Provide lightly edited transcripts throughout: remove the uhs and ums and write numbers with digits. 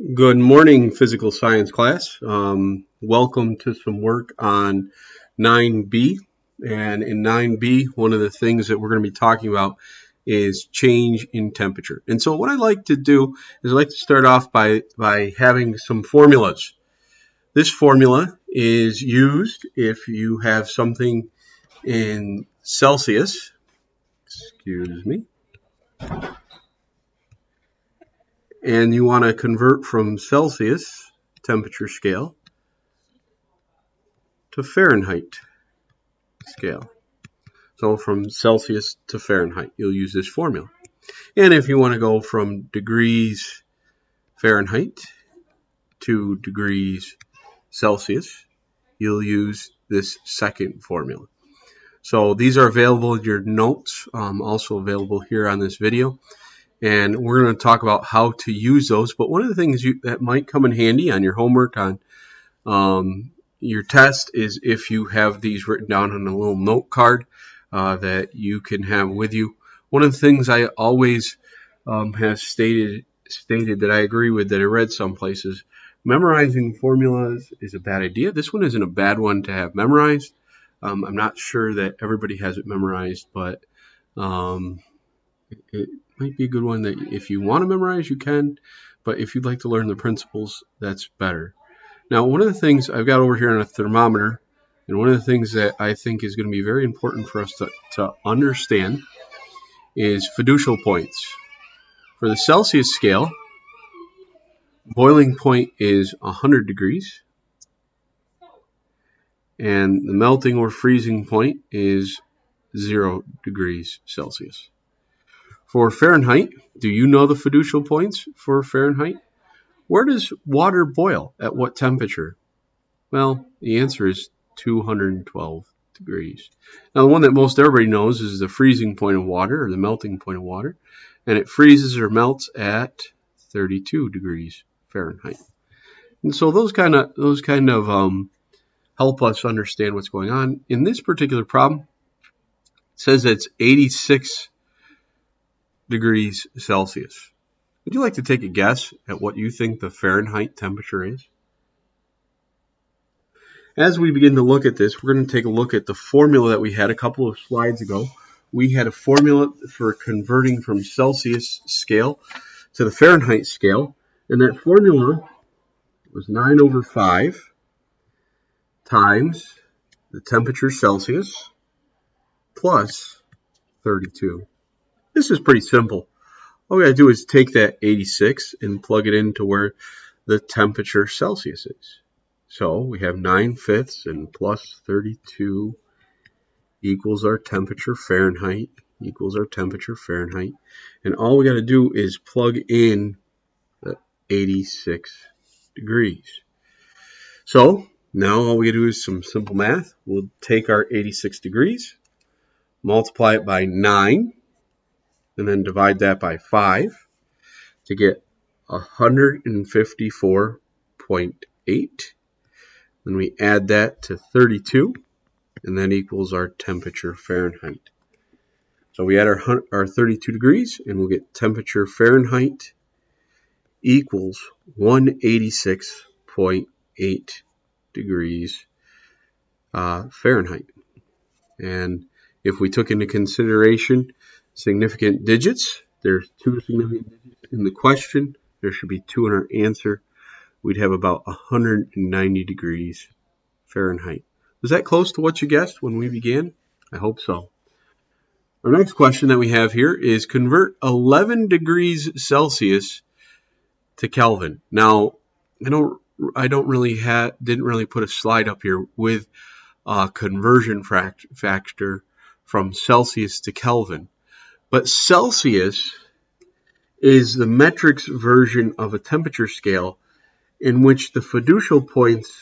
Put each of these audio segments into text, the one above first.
Good morning, physical science class. Welcome to some work on 9B. And in 9B, one of the things that we're going to be talking about is change in temperature. And so what I like to do is I like to start off by having some formulas. This formula is used if you have something in Celsius, excuse me, and you want to convert from Celsius temperature scale to Fahrenheit scale. So from Celsius to Fahrenheit, you'll use this formula. And if you want to go from degrees Fahrenheit to degrees Celsius, you'll use this second formula. So these are available in your notes, also available here on this video. And we're going to talk about how to use those. But one of the things that might come in handy on your homework, on your test, is if you have these written down on a little note card that you can have with you. One of the things I always have stated that I agree with, that I read some places, memorizing formulas is a bad idea. This one isn't a bad one to have memorized. I'm not sure that everybody has it memorized, but it might be a good one that if you want to memorize, you can. But if you'd like to learn the principles, that's better. Now, one of the things I've got over here on a thermometer, and one of the things that I think is going to be very important for us to understand is fiducial points. For the Celsius scale, boiling point is 100 degrees, and the melting or freezing point is 0 degrees Celsius. For Fahrenheit, do you know the fiducial points for Fahrenheit? Where does water boil? At what temperature? Well, the answer is 212 degrees. Now, the one that most everybody knows is the freezing point of water, or the melting point of water, and it freezes or melts at 32 degrees Fahrenheit. And so those kind of help us understand what's going on. In this particular problem, it says it's 86 degrees Celsius. Would you like to take a guess at what you think the Fahrenheit temperature is? As we begin to look at this, we're going to take a look at the formula that we had a couple of slides ago. We had a formula for converting from Celsius scale to the Fahrenheit scale, and that formula was 9 over 5 times the temperature Celsius plus 32. This is pretty simple. All we got to do is take that 86 and plug it into where the temperature Celsius is. So we have 9/5 and plus 32 equals our temperature Fahrenheit, equals our temperature Fahrenheit. And all we got to do is plug in the 86 degrees. So now all we got to do is some simple math. We'll take our 86 degrees, multiply it by 9, and then divide that by 5 to get 154.8. Then we add that to 32, and that equals our temperature Fahrenheit. So we add our 32 degrees, and we'll get temperature Fahrenheit equals 186.8 degrees Fahrenheit. And if we took into consideration significant digits, there's 2 significant digits in the question. There should be 2 in our answer. We'd have about 190 degrees Fahrenheit. Was that close to what you guessed when we began? I hope so. Our next question that we have here is convert 11 degrees Celsius to Kelvin. Now, didn't really put a slide up here with conversion factor from Celsius to Kelvin. But Celsius is the metrics version of a temperature scale in which the fiducial points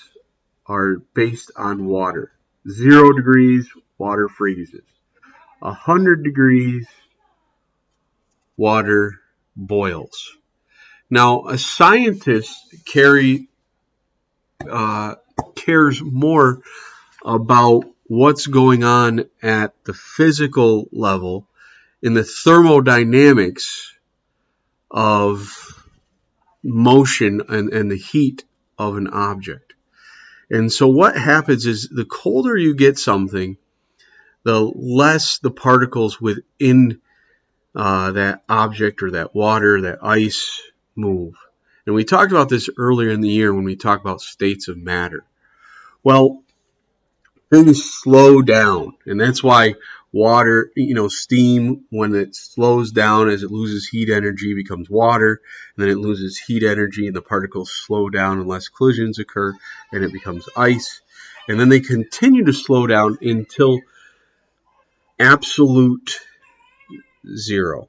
are based on water. 0 degrees, water freezes. 100 degrees, water boils. Now, a scientist cares more about what's going on at the physical level in the thermodynamics of motion and the heat of an object. And so what happens is the colder you get something, the less the particles within that object or that water, that ice, move. And we talked about this earlier in the year when we talked about states of matter. Well, things slow down, and that's why water, steam, when it slows down as it loses heat energy, becomes water, and then it loses heat energy and the particles slow down and less collisions occur, and it becomes ice. And then they continue to slow down until absolute zero.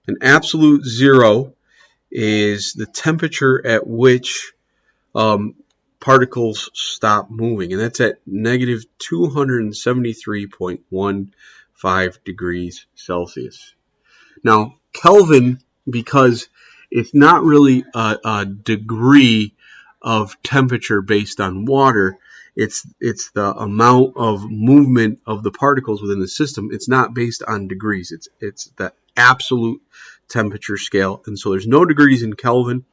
And absolute zero is the temperature at which particles stop moving, and that's at negative 273.15 degrees Celsius. Now, Kelvin, because it's not really a degree of temperature based on water, it's the amount of movement of the particles within the system. It's not based on degrees. It's the absolute temperature scale, and so there's no degrees in Kelvin.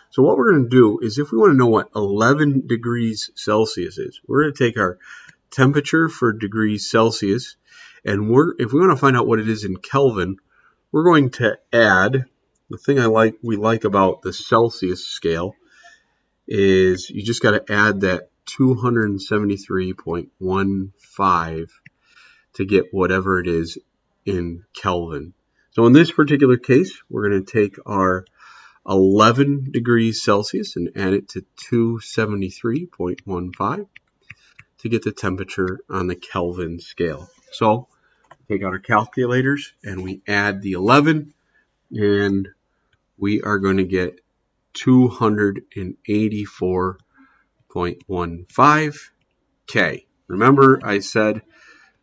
So what we're going to do is, if we want to know what 11 degrees Celsius is, we're going to take our temperature for degrees Celsius, and if we want to find out what it is in Kelvin, we're going to add, the thing we like about the Celsius scale is you just got to add that 273.15 to get whatever it is in Kelvin. So in this particular case, we're going to take our 11 degrees Celsius and add it to 273.15 to get the temperature on the Kelvin scale. So take out our calculators and we add the 11, and we are going to get 284.15 K. Remember, I said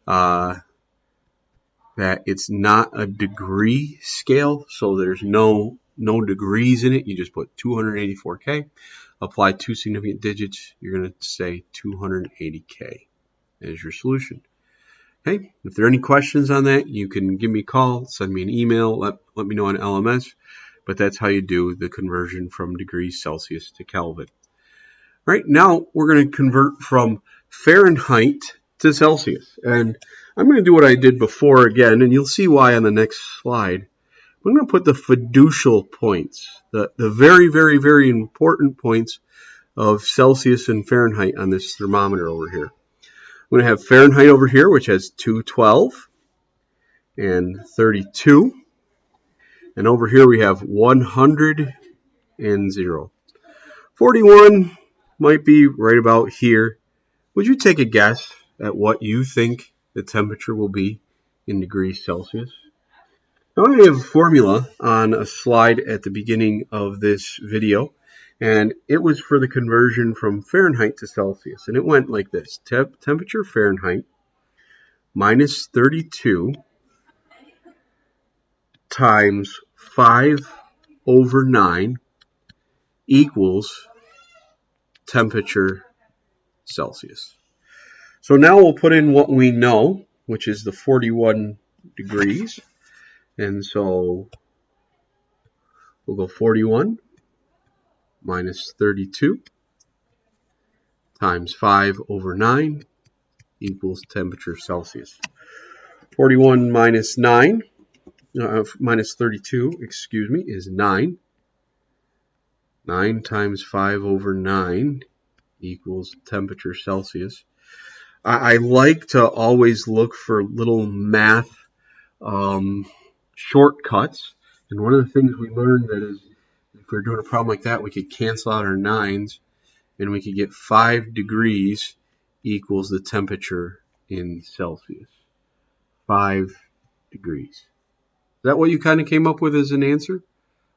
that it's not a degree scale, so there's no degrees in it. You just put 284K, apply two significant digits, you're going to say 280K as your solution. Okay, if there are any questions on that, you can give me a call, send me an email, let me know on LMS, but that's how you do the conversion from degrees Celsius to Kelvin. All right, now we're going to convert from Fahrenheit to Celsius, and I'm going to do what I did before again, and you'll see why on the next slide. I'm going to put the fiducial points, the very, very, very important points of Celsius and Fahrenheit on this thermometer over here. I'm going to have Fahrenheit over here, which has 212 and 32. And over here we have 100 and 0. 41 might be right about here. Would you take a guess at what you think the temperature will be in degrees Celsius? Now I have a formula on a slide at the beginning of this video, and it was for the conversion from Fahrenheit to Celsius, and it went like this. Temperature Fahrenheit minus 32 times 5/9 equals temperature Celsius. So now we'll put in what we know, which is the 41 degrees. And so we'll go 41 minus 32 times 5/9 equals temperature Celsius. 41 minus 32, is 9. 9 times 5/9 equals temperature Celsius. I like to always look for little math shortcuts, and one of the things we learned that is, if we're doing a problem like that, we could cancel out our 9s, and we could get 5 degrees equals the temperature in Celsius. 5 degrees. Is that what you kind of came up with as an answer?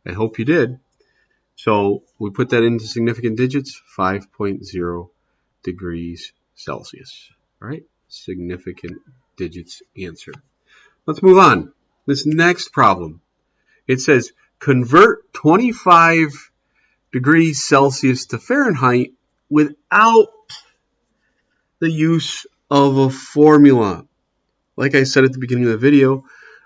I hope you did. So we put that into significant digits, 5.0 degrees Celsius. All right, significant digits answer. Let's move on. This next problem, it says convert 25 degrees Celsius to Fahrenheit without the use of a formula. Like I said at the beginning of the video,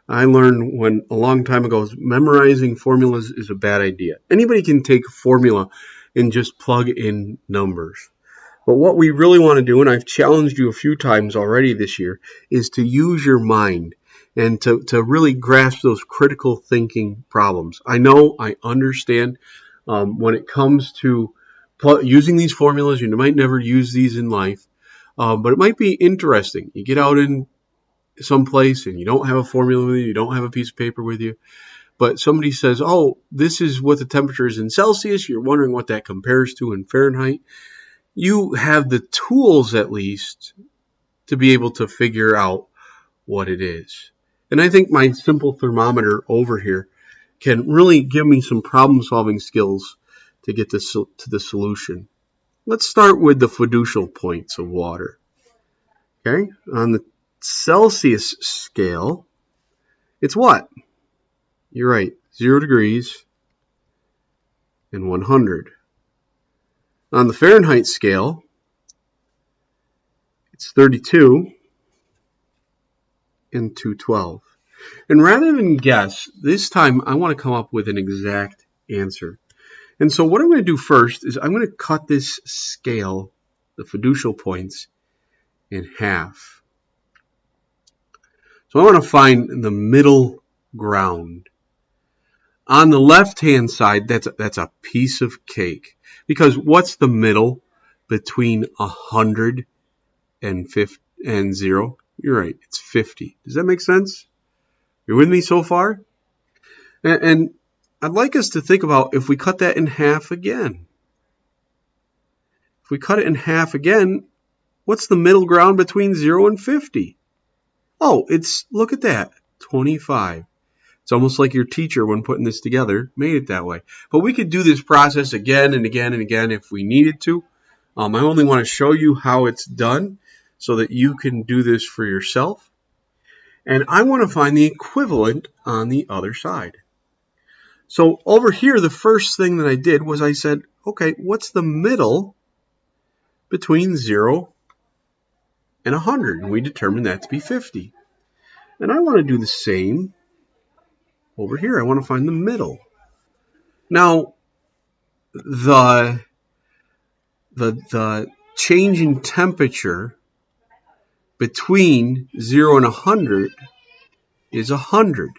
I learned a long time ago memorizing formulas is a bad idea. Anybody can take a formula and just plug in numbers. But what we really want to do, and I've challenged you a few times already this year, is to use your mind and to really grasp those critical thinking problems. I understand when it comes to using these formulas, you might never use these in life, but it might be interesting. You get out in someplace and you don't have a formula with you don't have a piece of paper with you, but somebody says, oh, this is what the temperature is in Celsius. You're wondering what that compares to in Fahrenheit. You have the tools, at least, to be able to figure out what it is. And I think my simple thermometer over here can really give me some problem-solving skills to get to the solution. Let's start with the fiducial points of water. Okay, on the Celsius scale, it's what? You're right, 0 degrees and 100. On the Fahrenheit scale, it's 32 and 212. And rather than guess, this time I want to come up with an exact answer. And so what I'm going to do first is I'm going to cut this scale, the fiducial points, in half. So I want to find the middle ground. On the left-hand side, that's a piece of cake. Because what's the middle between 100 and 0? You're right, it's 50. Does that make sense? You're with me so far? And I'd like us to think about if we cut that in half again. If we cut it in half again, what's the middle ground between 0 and 50? Oh, look at that, 25. It's almost like your teacher, when putting this together, made it that way. But we could do this process again and again and again if we needed to. I only want to show you how it's done so that you can do this for yourself. And I want to find the equivalent on the other side. So over here, the first thing that I did was I said, okay, what's the middle between 0 and 100? And we determined that to be 50. And I want to do the same over here. I want to find the middle. Now, the change in temperature between 0 and 100 is 100.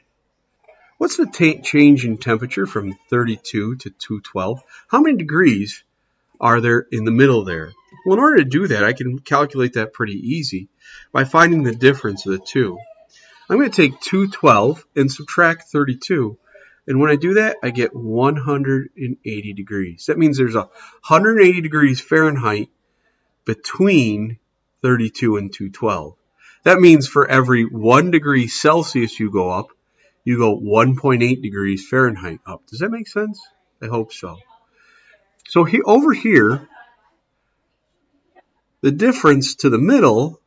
What's the change in temperature from 32 to 212? How many degrees are there in the middle there? Well, in order to do that, I can calculate that pretty easy by finding the difference of the two. I'm going to take 212 and subtract 32. And when I do that, I get 180 degrees. That means there's 180 degrees Fahrenheit between 32 and 212. That means for every 1 degree Celsius you go up, you go 1.8 degrees Fahrenheit up. Does that make sense? I hope so. So over here, the difference to the middle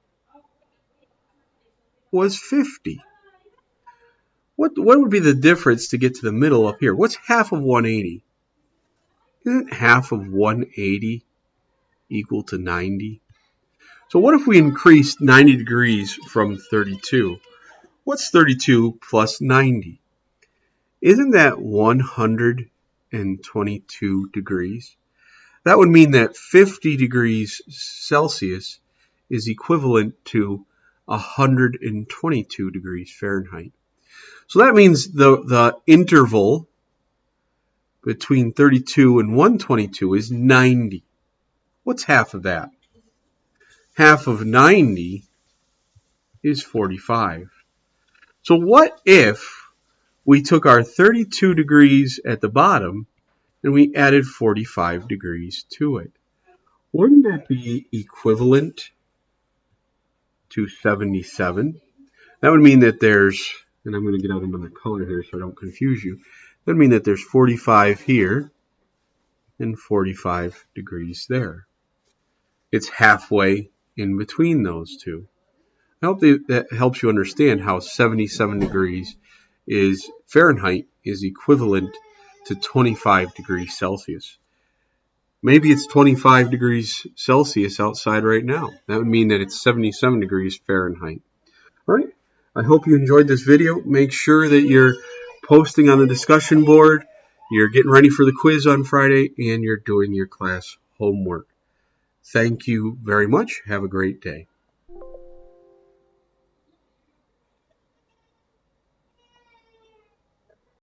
was 50. What would be the difference to get to the middle up here? What's half of 180? Isn't half of 180 equal to 90? So what if we increased 90 degrees from 32? What's 32 plus 90? Isn't that 122 degrees? That would mean that 50 degrees Celsius is equivalent to 122 degrees Fahrenheit. So that means the interval between 32 and 122 is 90. What's half of that? Half of 90 is 45. So what if we took our 32 degrees at the bottom and we added 45 degrees to it? Wouldn't that be equivalent to 77? That would mean that there's, and I'm going to get out another color here so I don't confuse you. That would mean that there's 45 here and 45 degrees there. It's halfway in between those two. I hope that helps you understand how 77 degrees is Fahrenheit is equivalent to 25 degrees Celsius. Maybe it's 25 degrees Celsius outside right now. That would mean that it's 77 degrees Fahrenheit. All right. I hope you enjoyed this video. Make sure that you're posting on the discussion board, you're getting ready for the quiz on Friday, and you're doing your class homework. Thank you very much. Have a great day.